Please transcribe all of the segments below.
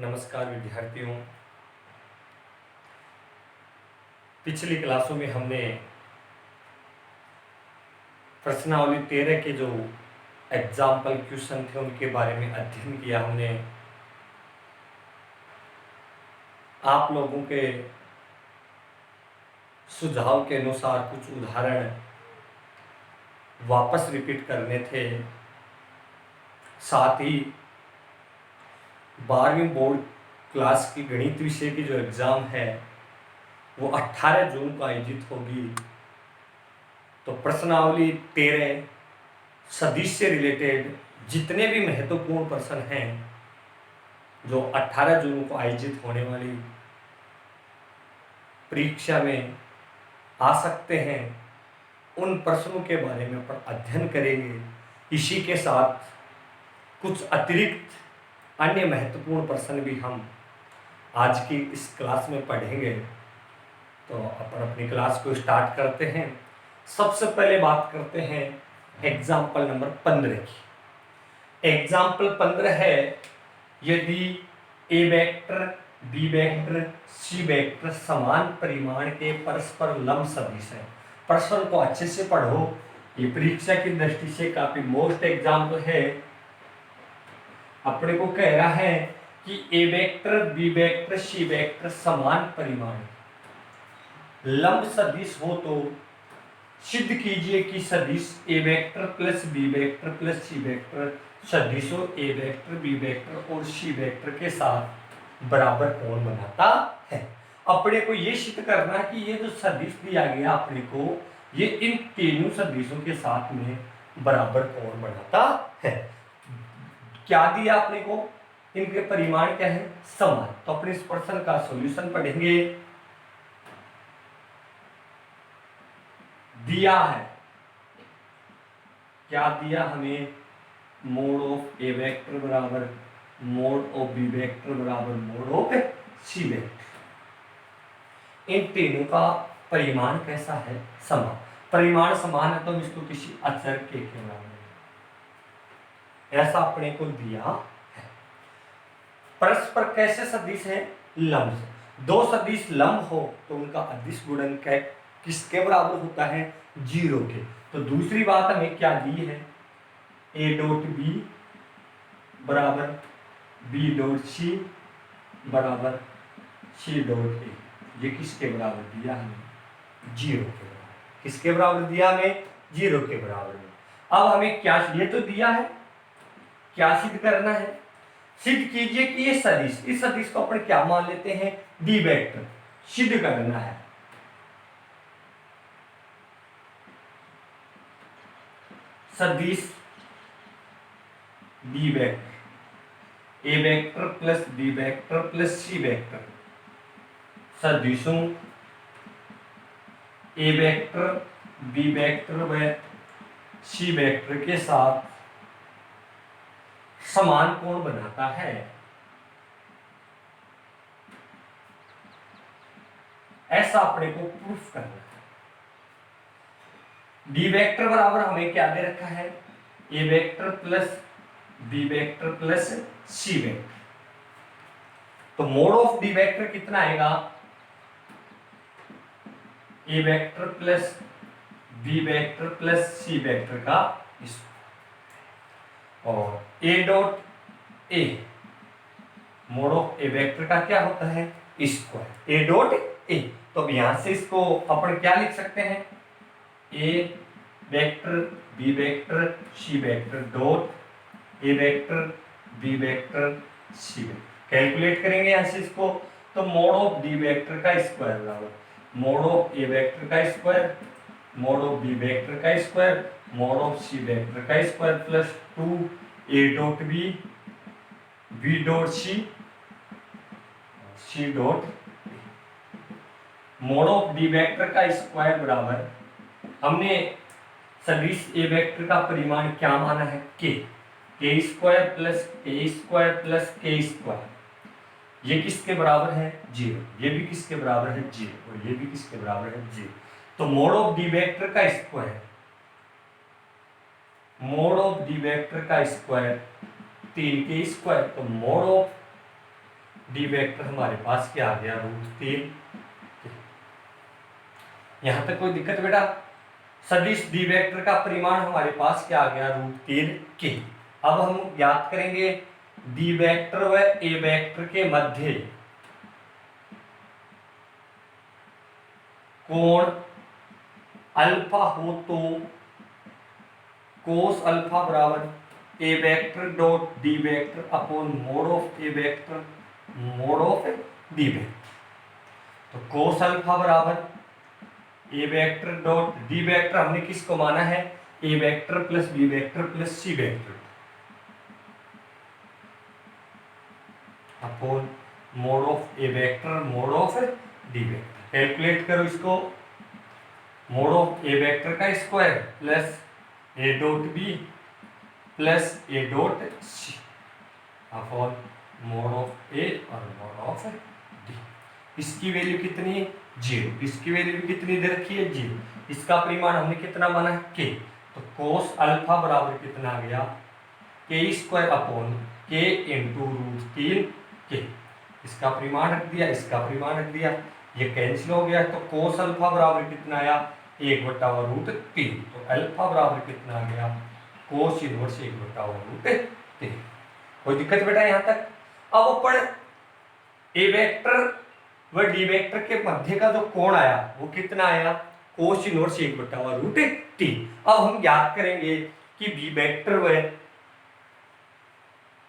नमस्कार विद्यार्थियों। पिछली क्लासों में हमने प्रश्नावली 13 के जो एग्जाम्पल क्वेश्चन थे उनके बारे में अध्ययन किया। हमने आप लोगों के सुझाव के अनुसार कुछ उदाहरण वापस रिपीट करने थे। साथ ही 12वीं बोर्ड क्लास की गणित विषय की जो एग्ज़ाम है वो 18 जून को आयोजित होगी। तो प्रश्नावली 13 सदिश से रिलेटेड जितने भी महत्वपूर्ण प्रश्न हैं जो 18 जून को आयोजित होने वाली परीक्षा में आ सकते हैं, उन प्रश्नों के बारे में अपन अध्ययन करेंगे। इसी के साथ कुछ अतिरिक्त अन्य महत्वपूर्ण प्रश्न भी हम आज की इस क्लास में पढ़ेंगे। तो अपन अपनी क्लास को स्टार्ट करते हैं। सबसे पहले बात करते हैं एग्जाम्पल नंबर 15 की। एग्जाम्पल 15 है, यदि a vector B vector c vector समान परिमाण के परस्पर लंब सदिश है। प्रश्न को अच्छे से पढ़ो, ये परीक्षा की दृष्टि से काफी मोस्ट एग्जाम्पल है। अपने को कह रहा है कि a vector B vector c vector समान परिमाण लंब सदिश हो तो सिद्ध कीजिए कि सदिश a vector plus b vector plus c vector सदिशों ए वेक्टर बी वेक्टर और सी वेक्टर के साथ बराबर कोण बनाता है। अपने को ये सिद्ध करना है कि ये जो सदिश दिया गया अपने को, ये इन तीनों सदिशों के साथ में बराबर कोण बनाता है। क्या दिया अपने को, इनके परिमाण क्या है, समान। तो अपने इस प्रश्न का सॉल्यूशन पढ़ेंगे। दिया है, क्या दिया हमें, मोड ऑफ ए वेक्टर बराबर मोड ऑफ बी वेक्टर बराबर मोड ऑफ सी वेक्टर। इन तीनों का परिमाण कैसा है, समान। परिमाण समान है तो इसको किसी अचर के बराबर ऐसा अपने को दिया है। परस्पर कैसे सदिश है, लंब से। दो सदिश लंब हो तो उनका अदिश गुणन किसके बराबर होता है, 0 के। तो दूसरी बात हमें क्या दी है, ए डॉट बी बराबर बी डॉट सी बराबर सी डॉट ए। ये किसके बराबर दिया हमें, 0 के बराबर। किसके बराबर दिया हमें, 0 के बराबर में। अब हमें क्या, ये तो दिया है, क्या सिद्ध करना है, सिद्ध कीजिए कि ये सदिश, इस सदिश को अपन क्या मान लेते हैं, बी वेक्टर। सिद्ध करना है सदिश बी वेक्टर ए vector plus b vector plus c vector सदिशों ए वेक्टर बी वेक्टर व सी वेक्टर के साथ समान कोण बनाता है। ऐसा अपने को प्रूफ करना है। डी वेक्टर बराबर हमें क्या दे रखा है, a vector plus b vector plus c vector. तो मोड ऑफ डी वेक्टर कितना आएगा, a vector plus b vector plus c vector का और a dot a, mod of a vector का क्या होता है, स्क्वायर ए डॉट ए। तो यहां से इसको अपन क्या लिख सकते हैं, a vector B vector c vector dot a vector B vector c vector. Calculate करेंगे यहां से इसको, तो मोड ऑफ डी वेक्टर का स्क्वायर बराबर मोड ऑफ ए वेक्टर का square mod of b vector का square mod of c vector का square plus 2 a dot b b dot c dot mod of d vector का square बराबर, हमने सदिश a vector का परिमाण क्या माना है, के स्क्वायर प्लस ए स्क्वायर प्लस के स्क्वायर। ये किसके बराबर है, 0। ये भी किसके बराबर है, 0। और ये भी किसके बराबर है, 0। तो मोड ऑफ डी वेक्टर का square, mod of d vector का स्क्वायर 3 के स्क्वायर। तो मोड ऑफ डी वेक्टर हमारे पास क्या आ गया, √3। यहां तक कोई दिक्कत बेटा? सदिश डी वेक्टर का परिमाण हमारे पास क्या आ गया, √3 के। अब हम ज्ञात करेंगे डी वेक्टर व ए वेक्टर के मध्य कोण अल्फा हो तो कोस अल्फा बराबर a vector dot d vector upon mod of a vector mod of d vector. तो कोस अल्फा बराबर a vector dot d vector हमने किसको माना है, a vector plus b vector plus c vector upon mod of a vector mod of d vector. Calculate करो इसको, mod of a vector का square plus a dot b plus a dot c upon mod of a और mod of D. इसकी value कितनी है, 0। इसकी value कितनी दे रखी है, 0। इसका परिमाण हमने कितना माना है, के। तो कोस अल्फा बराबर कितना आ गया, के स्क्वायर अपॉन के इंटू √3 के। इसका परिमाण रख दिया, इसका परिमाण रख दिया, ये कैंसिल हो गया। तो कोस अल्फा बराबर कितना आया, 1/√3। तो अल्फा बराबर कितना आ गया, कोस इनवर्स 1/√3। कोई दिक्कत बेटा यहां तक? अब अपन ए वेक्टर व डी वेक्टर के मध्य का जो कोण आया वो कितना आया, कोस इनवर्स 1/√3। अब हम ज्ञात करेंगे कि बी वेक्टर व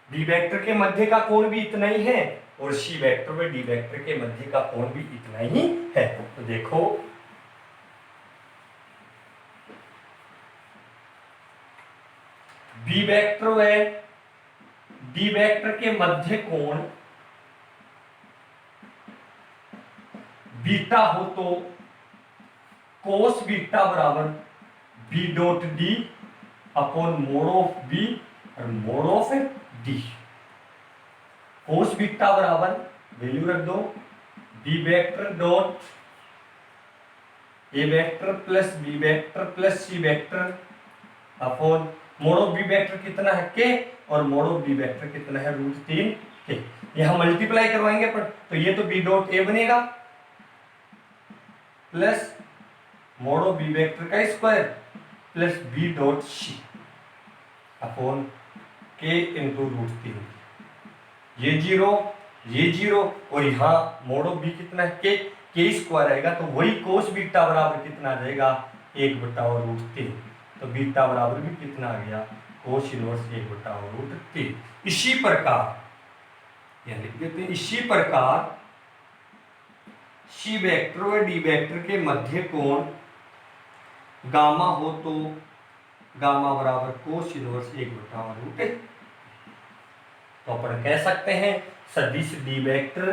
डी वेक्टर के मध्य का कोण भी इतना ही है और सी वेक्टर व डी वेक्टर के मध्य का कोण भी इतना ही है। तो देखो बी वेक्टर व डी वेक्टर के मध्य कोण बीटा हो तो कोस बीटा बराबर b dot d upon mod of b और mod of d. Cos beta बराबर वैल्यू रख दो, b vector dot a vector plus b vector plus c vector upon mod of b vector कितना है, के, और mod of b vector कितना है, √3 के। यहां मल्टीप्लाई करवाएंगे पर, तो ये तो बी डॉट ए बनेगा plus mod of b vector का square plus b dot c upon k into √3। ये 0 और यहाँ मोड ऑफ बी कितना है, के स्क्वायर आएगा। तो वही कोस बीटा बराबर कितना आ जाएगा, 1/√3। तो बीटा बराबर भी कितना आ गया, कोस इनवर्स 1/√3। इसी प्रकार यह लिख देते हैं, इसी प्रकार सी वेक्टर व डी वेक्टर के मध्य कोण गामा हो तो गामा बराबर कोस इनवर्स 1/√3। तो अपन कह सकते हैं सदिश डी वेक्टर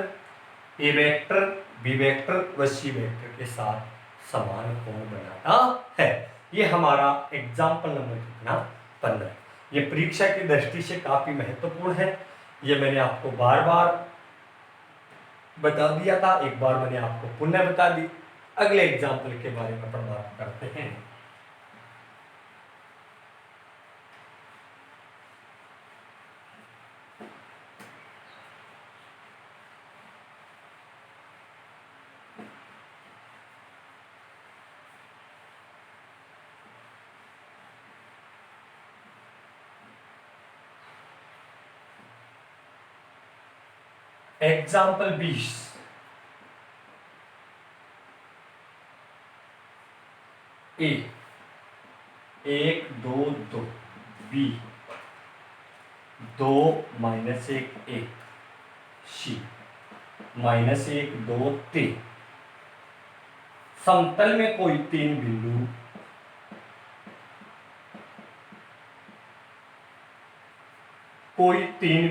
ए वेक्टर बी वेक्टर व सी वेक्टर के साथ समान कोण बनाता है। ये हमारा एग्जाम्पल नंबर कितना, 15। ये परीक्षा की दृष्टि से काफी महत्वपूर्ण है। ये मैंने आपको बार बार बता दिया था, एक बार मैंने आपको पुनः बता दी। अगले एग्जाम्पल के बारे में अपन बात करते हैं। एग्जाम्पल 20। ए 1 2 2, बी 2 -1 1, सी -1 2 3। समतल में कोई 3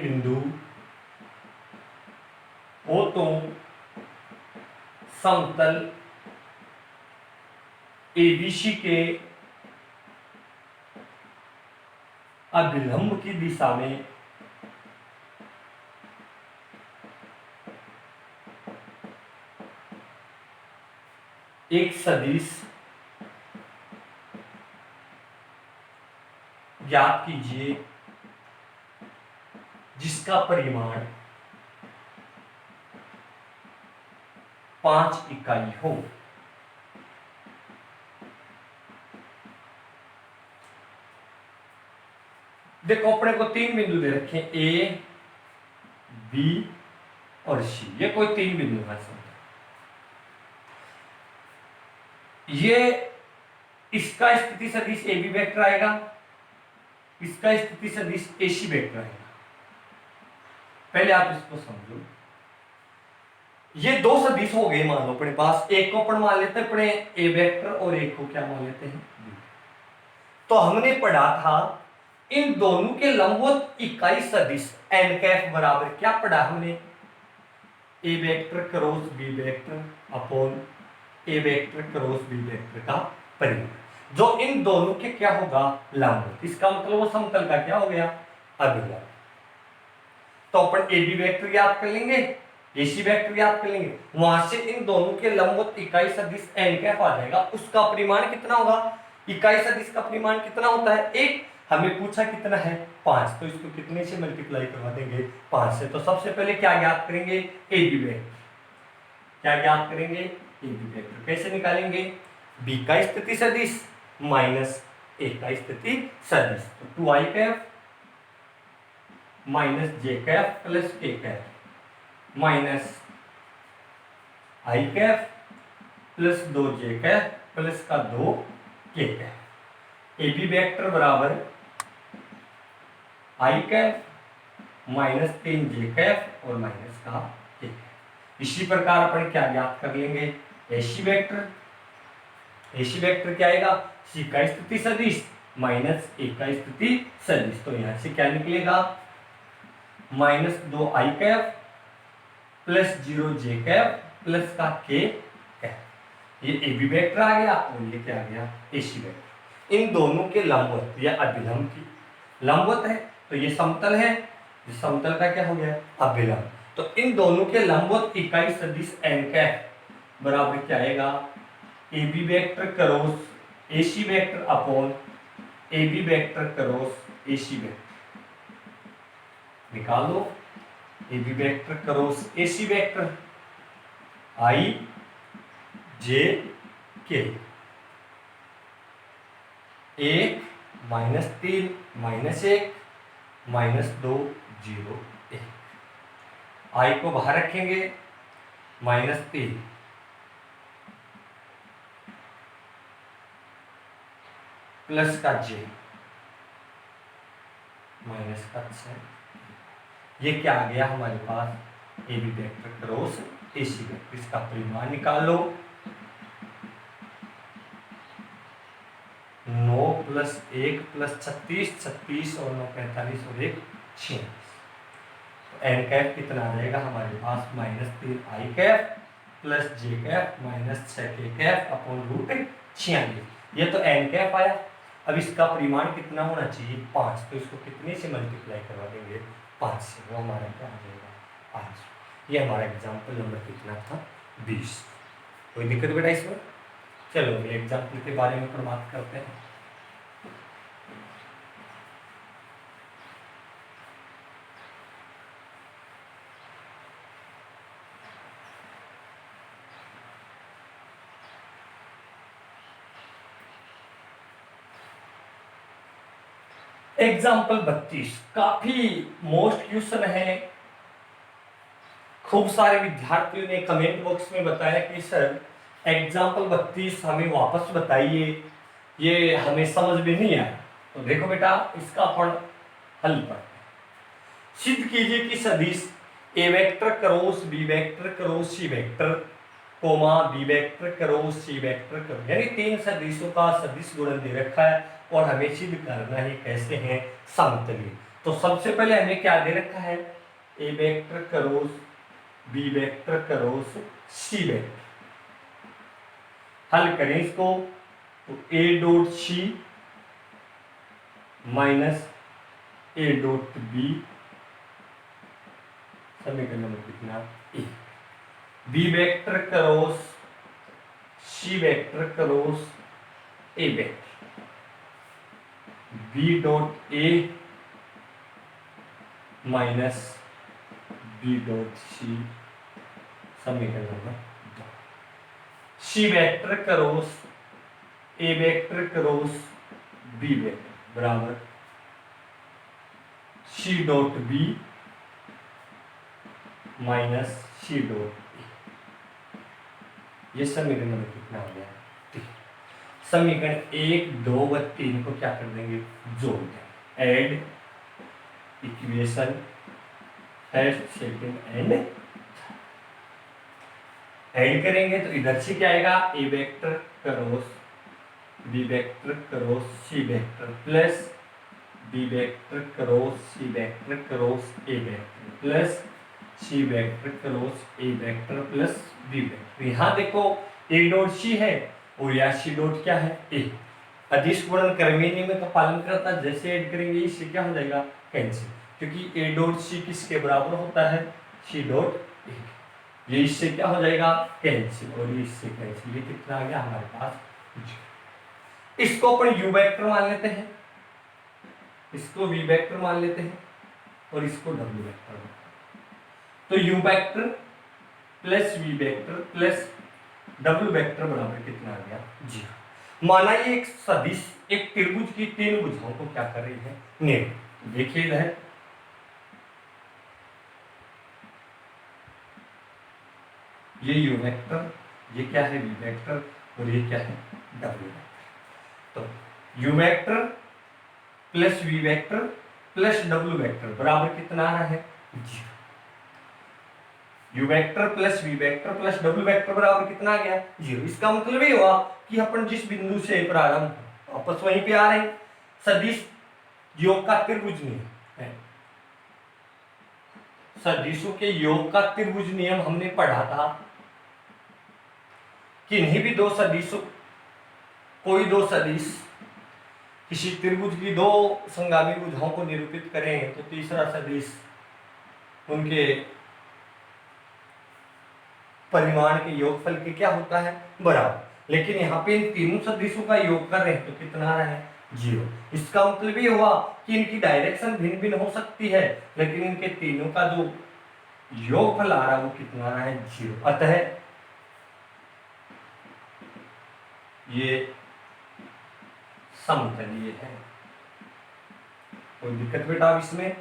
बिंदु हो तो समतल एबीसी के अभिलंब की दिशा में एक सदिश ज्ञात कीजिए जिसका परिमाण 5 इकाई हो। देखो अपने को 3 बिंदु दे रखे हैं, ए बी और सी, ये कोई 3 बिंदु है समझो। ये इसका स्थिति सदिश ए बी वेक्टर आएगा, इसका स्थिति सदिश ए सी वेक्टर आएगा। पहले आप इसको समझो, ये दो सदिश हो गए मान लो अपने पास, एक को अपन मान लेते हैं अपने ए वेक्टर और एक को क्या मान लेते हैं बी। तो हमने पढ़ा था इन दोनों के लंबवत इकाई सदिश एन कैफ बराबर क्या पढ़ा हमने, a vector cross b vector upon a vector cross b vector का परिमाण, जो इन दोनों के क्या होगा लंबवत। इसका मतलब वो समतल का क्या हो गया अभिलंब। तो अपन ए बी वेक्टर याद कर लेंगे, ए सी वेक्टर याद कर लेंगे, वहां से इन दोनों के लंबवत इकाई सदिश एन कैफ आ जाएगा। उसका परिमाण कितना होगा, इकाई सदिश का परिमाण कितना होता है एक, हमें पूछा कितना है 5, तो इसको कितने से मल्टीप्लाई करवा देंगे 5 से। तो सबसे पहले क्या ज्ञात करेंगे ए बी वेक्टर, क्या ज्ञात करेंगे ए बी वेक्टर। कैसे निकालेंगे, बी का स्थिति सदिश माइनस ए का स्थिति सदिश, तो 2i cap minus j cap plus k cap minus i cap plus 2j cap plus का 2k कैफ। ए बी वेक्टर बराबर आई कैफ माइनस 3j कैफ और माइनस का k कैफ। इसी प्रकार अपन क्या ज्ञात कर लेंगे ए सी वेक्टर, ए सी वेक्टर क्या आएगा, सी का स्थिति सदिश माइनस ए का स्थिति सदिश, तो यहां से क्या निकलेगा minus 2i Kaif plus 0j Kaif plus का k कैफ। ये ए बी वेक्टर आ गया और ये क्या आ गया ए सी वेक्टर। इन दोनों के लंबवत या अभिलंब की, लंबवत है तो ये समतल है, ये समतल का क्या हो गया अभिलंब। तो इन दोनों के लंबवत इकाई सदिश एन कैफ बराबर क्या आएगा a b vector cross a c vector upon a b vector cross a c vector. निकाल लो a b vector cross a c vector i j k, 1 minus 3 minus 1 minus 2 0 1, आई को बाहर रखेंगे माइनस 3 प्लस का j minus का 6, ये क्या आ गया हमारे पास a b vector cross a c vector. इसका परिमाण निकाल लो 9 प्लस 1 प्लस 36, 36 और 9 45 और 1 46। तो एन कैफ कितना आ जाएगा हमारे पास minus 3i cap plus j cap minus 6k cap upon root 46। ये तो एन कैफ आया। अब इसका परिमाण कितना होना चाहिए 5, तो इसको कितने से मल्टीप्लाई करवा देंगे 5 से, वो हमारा क्या आ जाएगा 5। ये हमारा एग्जाम्पल नंबर कितना था 20। कोई दिक्कत बेटा इसमें। चलो अगले एग्जाम्पल के बारे में बात करते हैं। एग्जाम्पल 32 काफी मोस्ट क्वेश्चन है। खूब सारे विद्यार्थियों ने कमेंट बॉक्स में बताया कि सर एग्जाम्पल 32 हमें वापस बताइए, ये हमें समझ में नहीं आया। तो देखो बेटा इसका अपन हल पर सिद्ध कीजिए कि सदिश a vector cross b vector cross c vector comma b vector cross c vector cross, यानी 3 सदिशों का सदिश गुणन दे रखा है और हमें सिद्ध करना है कैसे हैं समतलीय। तो सबसे पहले हमें क्या दे रखा है a vector cross b vector cross c vector. हल करें इसको तो a dot c minus a dot b, समीकरण नंबर कितना ए। B vector cross c vector cross a vector, b dot a minus b dot c, समीकरण number 2। C vector cross a vector cross b vector बराबर c dot b minus c dot ए। ये समीकरण में कितना हो गया? समीकरण 1, 2 व 3 को क्या कर देंगे? जोड़ देंगे। Add equation first second and add करेंगे तो इधर से क्या आएगा? A vector cross b vector cross c vector plus b vector cross c vector cross a vector plus c vector cross a vector plus b vector. यहाँ देखो ए dot सी है और यहाँ सी डॉट क्या है? ए। अदिश गुणन क्रमीय नियम का पालन करता है, जैसे ऐड करेंगे इससे क्या हो जाएगा? कैंसिल, क्योंकि ए डॉट सी किसके बराबर होता है? सी डॉट ए। ये इससे क्या हो जाएगा? कैंसिल, और ये इससे कैंसिल। ये कितना आ गया हमारे पास? इसको अपन यू वेक्टर मान लेते हैं, इसको वी वेक्टर मान लेते हैं और इसको डब्ल्यू वेक्टर मान लेते हैं। तो you vector plus we vector plus W vector बराबर कितना आ गया? 0। माना ये एक सदिश एक त्रिभुज की तीन भुजाओं को क्या कर रही है? निर्मित। देखिए इधर ये यू वेक्टर, ये क्या है? वी वेक्टर, और ये क्या है? डब्ल्यू वेक्टर। तो you vector plus we vector plus W vector बराबर कितना आ रहा है? 0। U vector plus we vector plus W vector बराबर कितना आ गया? 0। इसका मतलब ये हुआ कि अपन जिस बिंदु से प्रारंभ वापस वहीं पे आ रहे हैं। सदिश योग का त्रिभुज नियम है, सदिशों के योग का त्रिभुज नियम हमने पढ़ा था। किन्हीं भी दो सदिशों, कोई दो सदिश किसी त्रिभुज की दो संगामी भुजाओं को निरूपित करें तो तीसरा सदिश उनके परिमाण के योगफल के क्या होता है? बराबर। लेकिन यहाँ पे इन तीनों सदिशों का योग कर रहे हैं तो कितना आ रहा है? 0। इसका मतलब ये हुआ कि इनकी डायरेक्शन भिन्न भिन्न हो सकती है, लेकिन इनके तीनों का जो योगफल आ रहा है वो कितना आ रहा है? 0। अतः ये समतलीय है। कोई दिक्कत बेटा अब इसमें?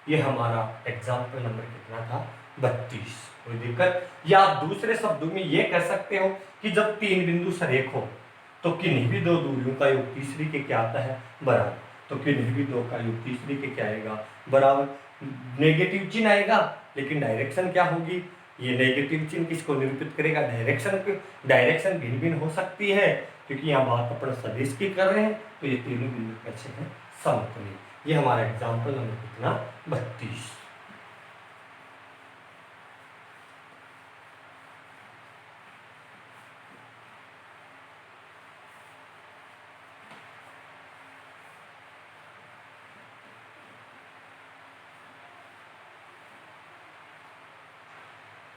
ये हमारा एग्जाम्पल नंबर कितना था? 32। कोई दिक्कत? या आप दूसरे शब्दों में ये कह सकते हो कि जब तीन बिंदु सरेख हो तो किन्हीं भी दो दूरियों का योग तीसरी के क्या आता है? बराबर। तो किन्हीं भी दो का योग तीसरी के क्या आएगा? बराबर। नेगेटिव चिन्ह आएगा, लेकिन डायरेक्शन क्या होगी? ये नेगेटिव चिन्ह किसको निरूपित करेगा? डायरेक्शन को। डायरेक्शन भिन्न भिन्न हो सकती है, क्योंकि यहाँ बात अपन सदिश की कर रहे हैं। तो ये तीनों बिंदु कैसे हैं? समतलीय। ये हमारा एग्जाम्पल नंबर कितना? 32।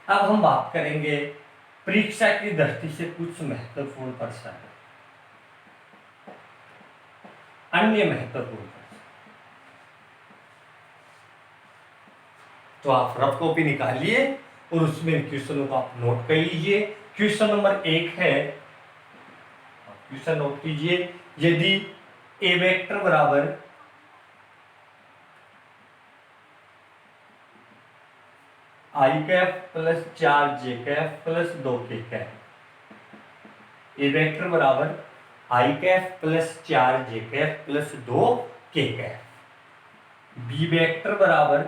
अब हम बात करेंगे परीक्षा की दृष्टि से कुछ महत्वपूर्ण प्रश्न, अन्य महत्वपूर्ण प्रश्न। तो आप रफ कॉपी निकालिए और उसमें क्वेश्चनों को आप नोट कर लीजिए। क्वेश्चन नंबर 1 है, क्वेश्चन नोट कीजिए। यदि ए वेक्टर बराबर आई कैप प्लस 4 जे कैप प्लस 2 के कैप, ए वेक्टर बराबर आई कैप प्लस 4 जे कैप प्लस 2 के कैप, बी वेक्टर बराबर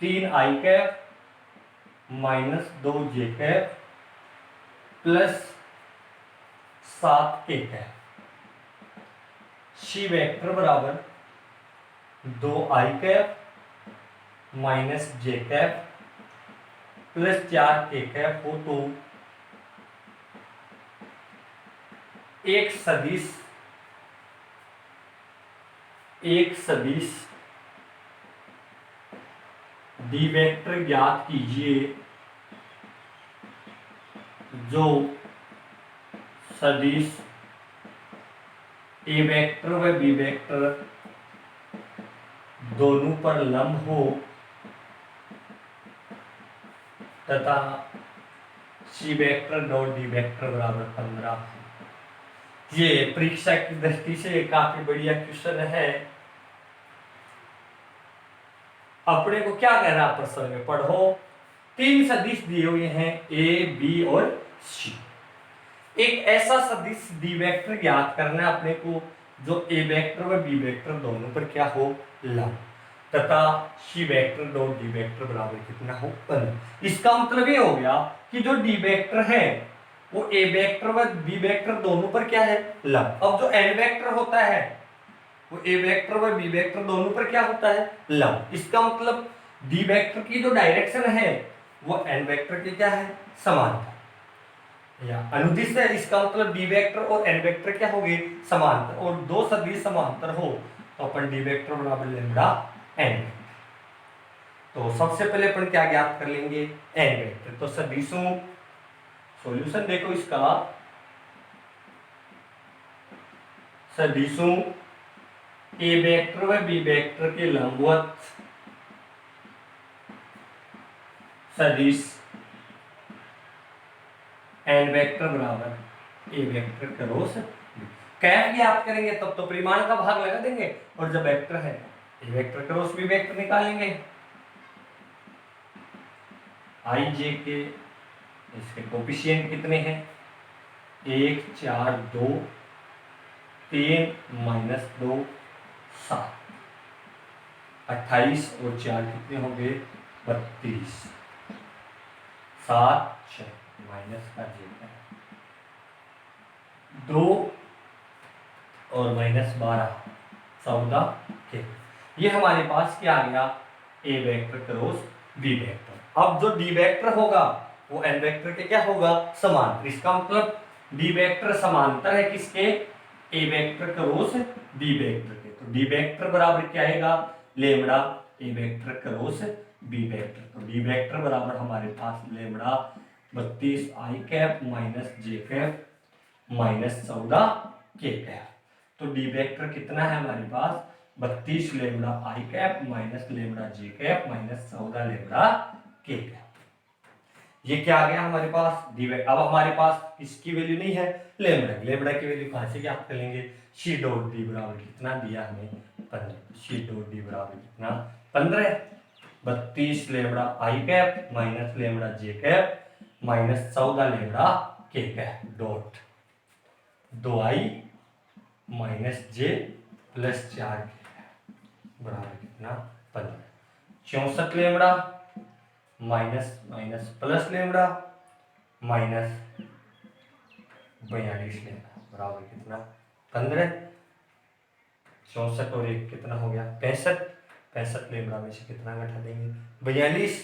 3 आई कैप माइनस 2 जे कैप प्लस 7 के कैप, सी वेक्टर बराबर 2 आई कैप माइनस जे कैप प्लस 4 के कैप हो तो एक सदिश डी वेक्टर ज्ञात कीजिए जो सदिश ए वेक्टर व बी वेक्टर दोनों पर लंब हो तथा सी वेक्टर डॉट डी वेक्टर बराबर 15। ये परीक्षा की दृष्टि से काफी बढ़िया क्वेश्चन है। अपने को क्या कह रहा प्रश्न में, पढ़ो। 3 सदिश दिए हुए हैं ए बी और सी। एक ऐसा सदिश डी वेक्टर ज्ञात करना है अपने को जो ए वेक्टर व बी वेक्टर दोनों पर क्या हो, लंब, तथा सी वेक्टर डॉट डी वेक्टर बराबर कितना हो, 15। इसका मतलब ये हो गया कि जो डी वेक्टर है वो ए वेक्टर व बी वेक्टर दोनों पर क्या है, लंब। अब जो एन वेक्टर होता है वो ए वेक्टर व बी वेक्टर दोनों पर क्या होता है, लंब। इसका मतलब डी वेक्टर की जो डायरेक्शन है वो एन वेक्टर की क्या है, समांतर या अनुदिश है। इसका मतलब डी वेक्टर और एन वेक्टर क्या हो गए, समांतर। और दो सदिश समांतर हो तो अपन डी वेक्टर बराबर लैम्डा एन वेक्टर। तो सबसे पहले अपन क्या ज्ञात कर लेंगे, एन वेक्टर। तो सदिशों, सॉल्यूशन देखो इसका, सदिशों ए वेक्टर व बी वेक्टर के लंबवत सदिश एन वेक्टर बराबर ए वेक्टर क्रॉस कैफ ज्ञात करेंगे तब तो परिमाण का भाग लगा देंगे, और जब वेक्टर है a vector cross b vector निकालेंगे। आई जे के इसके कोफिशिएंट कितने हैं, 1 4 2 3 -2 7, 28 और 4 कितने हो गए, 32, 7 6 माइनस का जे 2 और -12 14 के। ये हमारे पास क्या आ गया, a vector cross b vector. अब जो डी वेक्टर होगा वो एन वेक्टर के क्या होगा, समांतर। इसका मतलब डी वेक्टर समांतर है किसके, ए वेक्टर क्रॉस बी वेक्टर के। तो डी वेक्टर बराबर क्या आएगा, लेमड़ा ए वेक्टर क्रॉस बी वेक्टर। तो डी वेक्टर बराबर हमारे पास लेमड़ा 32 आई कैप माइनस जे कैप -14 के कैप। तो डी वेक्टर कितना है हमारे पास, 32 लेमड़ा आई कैप माइनस लेमड़ा जे कैप -14 लेमड़ा के कैप। ये क्या आ गया हमारे पास, डी वेक्टर। अब हमारे पास इसकी वैल्यू नहीं है, लेमड़ा। लेमड़ा की वैल्यू कहां से ज्ञात कर लेंगे, सी डॉट डी बराबर कितना दिया हमें, 15। सी डॉट डी बराबर कितना, 15। 32 लेमड़ा आई कैप माइनस लेमड़ा जे कैप -14 लेमड़ा के कैप डॉट 2i -j + 4 बराबर कितना, 15। 64 lambda minus minus plus lambda minus 42 lambda बराबर कितना, 15। 64 और 1 कितना हो गया, 65। 65 लेमड़ा में से कितना घटा देंगे, 42,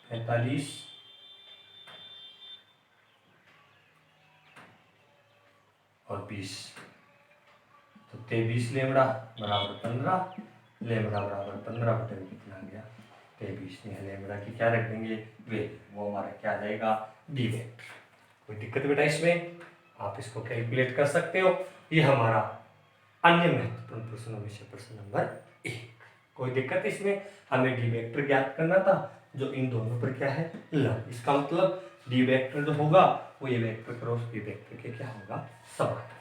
45 और 20। तो 23 लेमड़ा बराबर 15। लेमड़ा बराबर 15 बटे कितना आ गया, 23। में लेमड़ा की क्या रख देंगे, वे वो हमारा क्या आ जाएगा, डी वेक्टर। कोई दिक्कत बेटा इसमें, आप इसको कैलकुलेट कर सकते हो। ये हमारा अन्य महत्वपूर्ण प्रश्नों में से प्रश्न नंबर 1। कोई दिक्कत इसमें, हमें डी वेक्टर ज्ञात करना था जो इन दोनों पर क्या है, लंब। इसका मतलब डी वेक्टर जो होगा वो ए वेक्टर क्रॉस बी वेक्टर के क्या होगा, समान।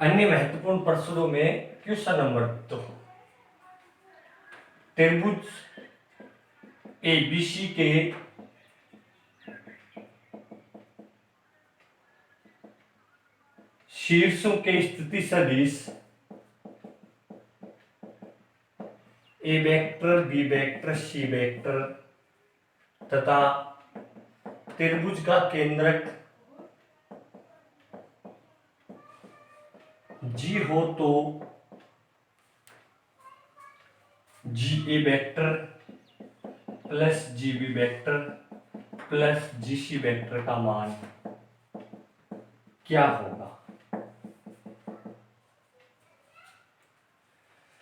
अन्य महत्वपूर्ण प्रश्नों में क्वेश्चन नंबर 2, त्रिभुज एबीसी के शीर्षों के स्थिति सदिश a vector B vector c vector तथा त्रिभुज का केंद्रक जी हो तो G A vector plus G B vector plus G C vector का मान क्या होगा।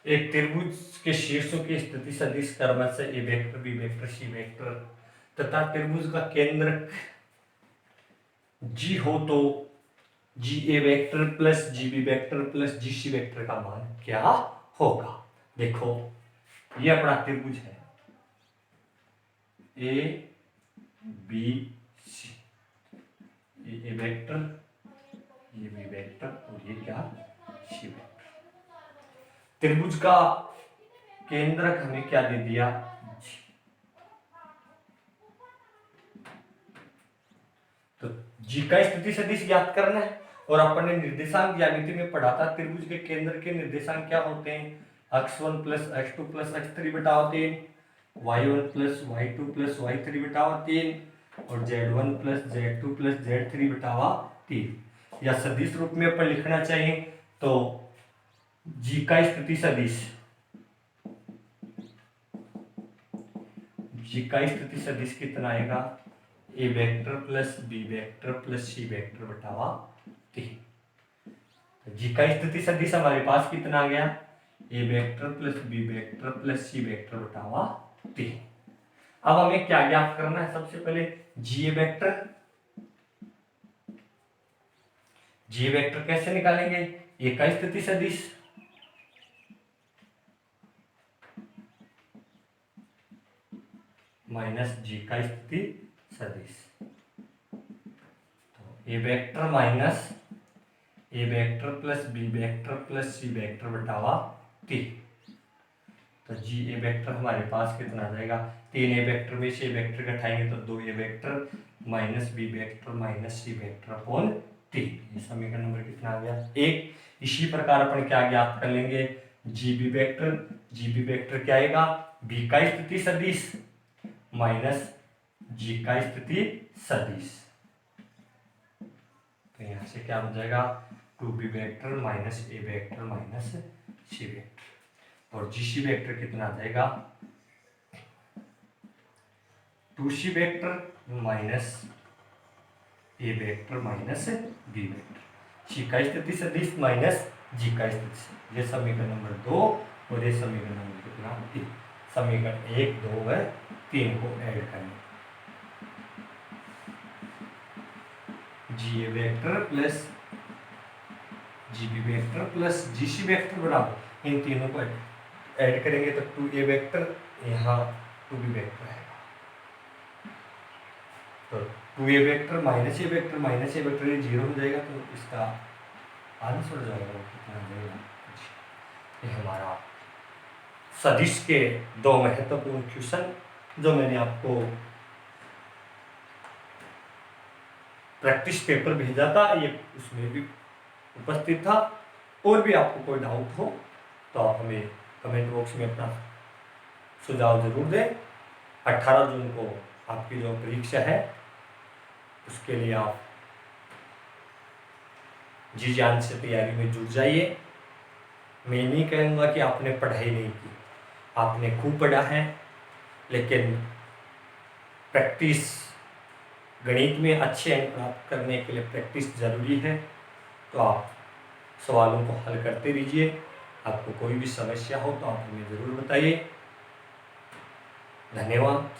एक त्रिभुज के शीर्षों की स्थिति सदिश क्रमशः a vector B vector c vector तथा त्रिभुज का केंद्र जी हो तो G A vector plus G B vector plus G C vector का मान क्या होगा। देखो ये अपना त्रिभुज है ए बी सी, ये वेक्टर ये बी वेक्टर और ये क्या सी वेक्टर। त्रिभुज का केंद्रक हमें क्या दे दिया जी। तो जी का स्थिति सदिश ज्ञात करना है और अपन ने निर्देशांक ज्यामिति में पढ़ा था त्रिभुज के केंद्र के निर्देशांक क्या होते हैं x1 plus x2 plus x3 बटा 3, y1 plus y2 plus y3 बटा 3 और z1 plus z2 plus z3 बटा 3। या सदिश रूप में अपन लिखना चाहिए तो जी का स्थिति सदिश कितना आएगा a vector plus b vector plus c vector बटा 3। जी का स्थिति सदिश हमारे पास कितना आ गया a vector plus b vector plus c vector बटा 3। अब हमें क्या ज्ञात करना है सबसे पहले जी वेक्टर कैसे निकालेंगे ए का स्थिति सदिश माइनस जी का स्थिति सदिश तो a vector minus a vector plus b vector plus c vector बटा 3। तो जी ए वेक्टर हमारे पास कितना आ जाएगा 3 ए वेक्टर में से ए वेक्टर घटाएंगे तो 2 a vector minus b vector minus c vector upon 3। ये समीकरण नंबर कितना आ गया 1। इसी प्रकार अपन क्या ज्ञात कर लेंगे जी बी वेक्टर क्या आएगा बी का स्थिति सदिश माइनस जी का स्थिति सदिश। तो यहां से क्या हो जाएगा 2b vector minus a vector minus c vector और जी सी वेक्टर कितना आ जाएगा 2c vector minus a vector minus b vector. सी का स्थिति सदिश माइनस जी का स्थिति। ये समीकरण नंबर 2 और ये समीकरण नंबर कितना 3। समीकरण 1 2 व 3 को ऐड करें G A vector plus G B vector plus G C vector बराबर इन तीनों को ऐड करेंगे तो 2a वेक्टर यहाँ 2b वेक्टर है तो 2a vector minus a vector ये 0 हो जाएगा तो इसका आंसर जाएगा कितना जाएगा। ये हमारा सदिश के 2 महत्वपूर्ण क्वेश्चन जो मैंने आपको प्रैक्टिस पेपर भेजा था ये उसमें भी उपस्थित था। और भी आपको कोई डाउट हो तो आप हमें कमेंट बॉक्स में अपना सुझाव जरूर दें। 18 जून को आपकी जो परीक्षा है उसके लिए आप जी जान से तैयारी में जुट जाइए। मैं नहीं कहूँगा कि आपने पढ़ाई नहीं की, आपने खूब पढ़ा है लेकिन प्रैक्टिस गणित में अच्छे अंक प्राप्त करने के लिए प्रैक्टिस जरूरी है। तो आप सवालों को हल करते रहिए। आपको कोई भी समस्या हो तो आप हमें ज़रूर बताइए। धन्यवाद।